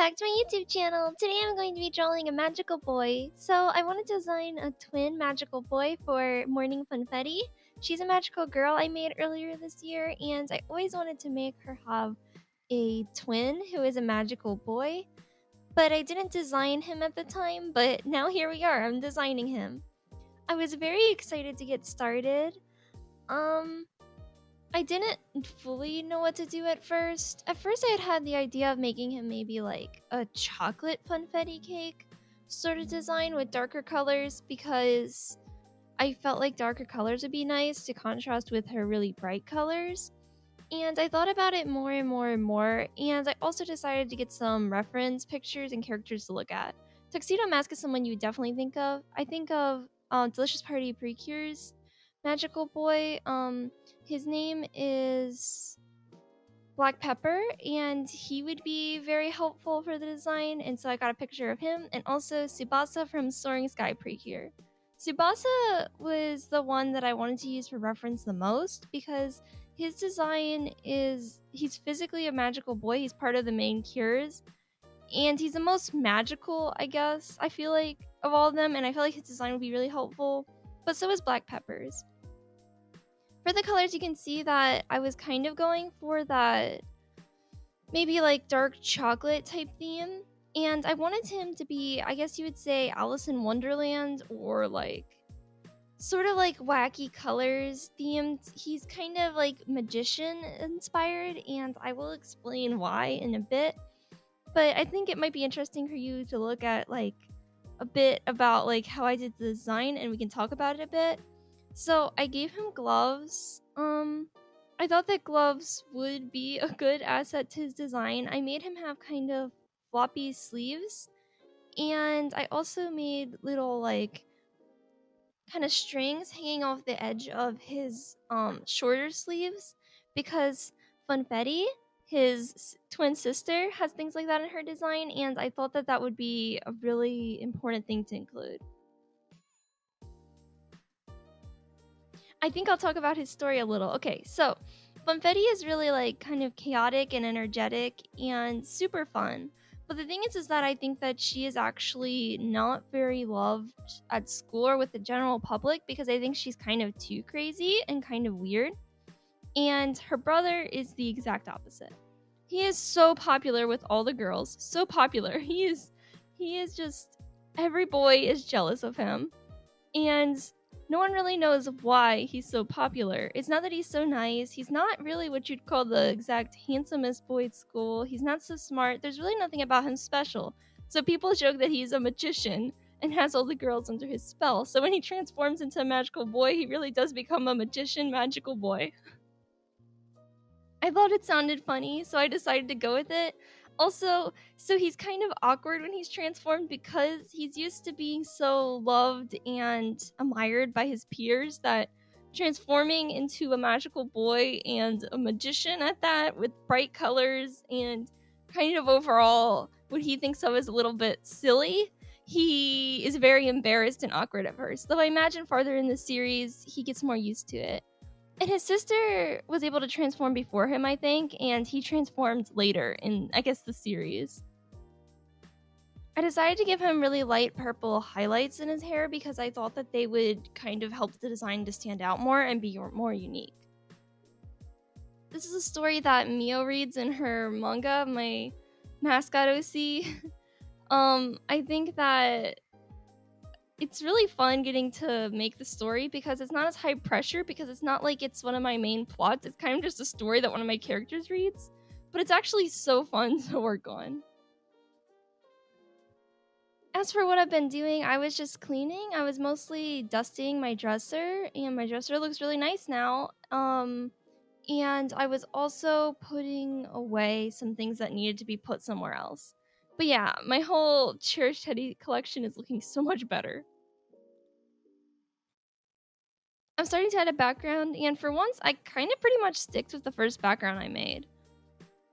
back to my YouTube channel. Today I'm going to be drawing a magical boy. So I want to design a twin magical boy for Morning Funfetti. She's a magical girl I made earlier this year, and I always wanted to make her have a twin who is a magical boy. But I didn't design him at the time, but now here we are, I'm designing him. I was very excited to get started. I didn't fully know what to do at first. At first I had the idea of making him maybe like a chocolate funfetti cake sort of design with darker colors because I felt like darker colors would be nice to contrast with her really bright colors. And I thought about it more and more and more, and I also decided to get some reference pictures and characters to look at. Tuxedo Mask is someone you would definitely think of. I think of Delicious Party Precure's magical boy. His name is Black Pepper, and he would be very helpful for the design, and so I got a picture of him, and also Tsubasa from Soaring Sky Precure. Tsubasa was the one that I wanted to use for reference the most because his design is, he's physically a magical boy, he's part of the main cures, and he's the most magical, I guess, I feel like, of all of them, and I feel like his design would be really helpful, but so is Black Pepper's. For the colors, you can see that I was kind of going for that maybe like dark chocolate type theme, and I wanted him to be, I guess you would say, Alice in Wonderland, or like sort of like wacky colors themed. He's kind of like magician inspired, and I will explain why in a bit, but I think it might be interesting for you to look at like a bit about like how I did the design, and we can talk about it a bit. So I gave him gloves. I thought that gloves would be a good asset to his design. I made him have kind of floppy sleeves, and I also made little like kind of strings hanging off the edge of his shorter sleeves because Funfetti, his twin sister, has things like that in her design, and I thought that that would be a really important thing to include. I think I'll talk about his story a little. Okay, so Funfetti is really like kind of chaotic and energetic and super fun. But the thing is that I think that she is actually not very loved at school or with the general public because I think she's kind of too crazy and kind of weird. And her brother is the exact opposite. He is so popular with all the girls, so popular. He is just, every boy is jealous of him. And no one really knows why he's so popular. It's not that he's so nice. He's not really what you'd call the exact handsomest boy at school. He's not so smart. There's really nothing about him special. So people joke that he's a magician and has all the girls under his spell. So when he transforms into a magical boy, he really does become a magician magical boy. I thought it sounded funny, so I decided to go with it. Also, so he's kind of awkward when he's transformed because he's used to being so loved and admired by his peers that transforming into a magical boy and a magician at that with bright colors and kind of overall what he thinks of as a little bit silly, he is very embarrassed and awkward at first. Though I imagine farther in the series, he gets more used to it. And his sister was able to transform before him, I think, and he transformed later in, I guess, the series. I decided to give him really light purple highlights in his hair because I thought that they would kind of help the design to stand out more and be more unique. This is a story that Mio reads in her manga, my mascot OC. I think that it's really fun getting to make the story because it's not as high pressure, because it's not like it's one of my main plots. It's kind of just a story that one of my characters reads, but it's actually so fun to work on. As for what I've been doing, I was just cleaning. I was mostly dusting my dresser, and my dresser looks really nice now. And I was also putting away some things that needed to be put somewhere else. But yeah, my whole Cherished Teddy collection is looking so much better. I'm starting to add a background, and for once, I kind of pretty much sticked with the first background I made.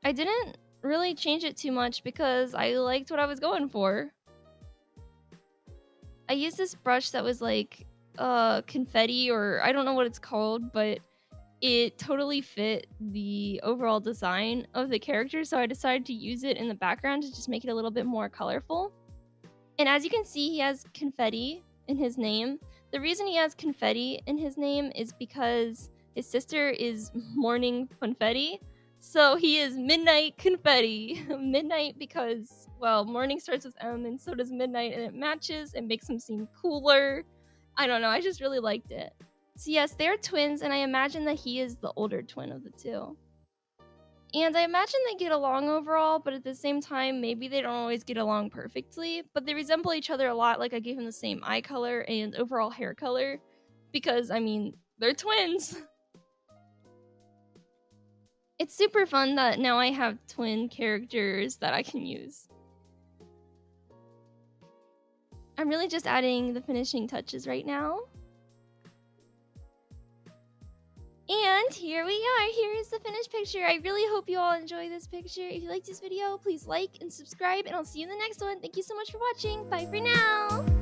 I didn't really change it too much because I liked what I was going for. I used this brush that was like confetti, or I don't know what it's called, but it totally fit the overall design of the character, so I decided to use it in the background to just make it a little bit more colorful. And as you can see, he has confetti in his name. The reason he has confetti in his name is because his sister is Morning Funfetti, so he is Midnight Confetti. Midnight because, well, morning starts with M and so does midnight, and it matches and makes him seem cooler. I don't know, I just really liked it. So yes, they're twins, and I imagine that he is the older twin of the two. And I imagine they get along overall, but at the same time, maybe they don't always get along perfectly, but they resemble each other a lot. Like, I gave him the same eye color and overall hair color, because, I mean, they're twins. It's super fun that now I have twin characters that I can use. I'm really just adding the finishing touches right now. And here we are. Here is the finished picture. I really hope you all enjoy this picture. If you liked this video, please like and subscribe, and I'll see you in the next one. Thank you so much for watching. Bye for now.